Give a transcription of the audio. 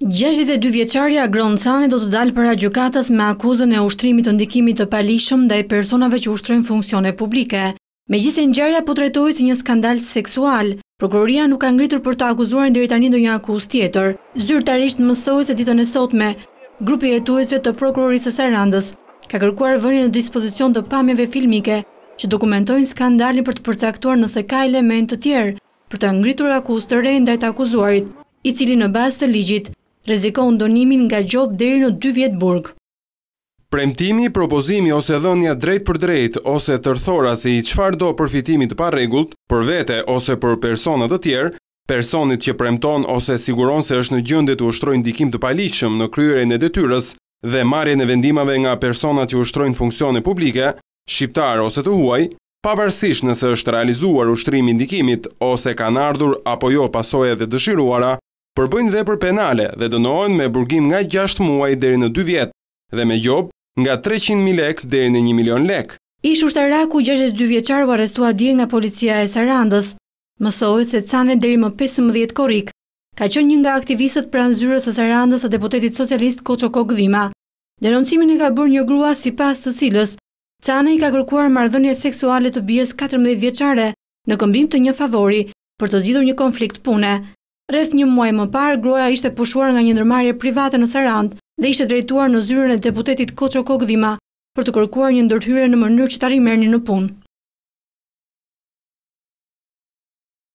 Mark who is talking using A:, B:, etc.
A: 62 vjeçarja Agron Cani do të dalë para gjykatës me akuzën e ushtrimit të ndikimit të palishëm ndaj personave që ushtrojnë funksione publike. Megjithëse ngjarja po trajtohet si një skandal seksual, prokuroria nuk ka ngritur për të akuzuar deri tani ndonjë akuzë tjetër. Zyrtarisht mësoi se ditën e sotme, grupi i hetuesve të prokurorisë së Sarandës ka kërkuar vënien në dispozicion të pamjeve filmike që dokumentojnë skandalin për të përcaktuar nëse ka elementë të tjerë për të ngritur akuzë të re ndaj të akuzuarit, i cili në bazë të ligjit rrezikon dënimin nga gjop deri në 2 vjet burg.
B: Premtimi, propozimi ose dhënia drejt për drejt ose tërthorasi i çfarëdo përfitimi të parregullt për vete ose për persona të tjerë, personit që premton ose siguron se është në gjendje të ushtrojë ndikim të paligjshëm në kryerjen e detyrës dhe marrjen e vendimave nga personat që ushtrojnë funksione publike, shqiptar ose të huaj, pavarësisht nëse është realizuar ushtrimi i ndikimit ose kanë ardhur apo jo pasojat e dëshiruara, përbëjnë vepër penale dhe dënohen me burgim nga 6 muaj deri në 2 vjet dhe me gjop nga 300.000 lekë deri në 1 milion lekë.
A: Ish ushtaraku 62 vjeçar u arrestua dje nga policia e Sarandës. Mësohet se Cane deri më 15 korrik ka qenë një nga aktivistët pranë zyrës së Sarandës së deputetit socialist Koço Kokdhima. Denoncimin e ka bërë një grua sipas të cilës Cane i ka kërkuar marrëdhënie seksuale të bijes 14 vjeçare në këmbim të një favori për të zgjidhur një konflikt pune. Rreth një muaj më parë, gruaja ishte pushuar nga një ndërmarrje private në Sarandë dhe ishte drejtuar në zyrën e deputetit Koço Kokdhima për të kërkuar një ndërhyrje në mënyrë që ta rimerrnin në punë.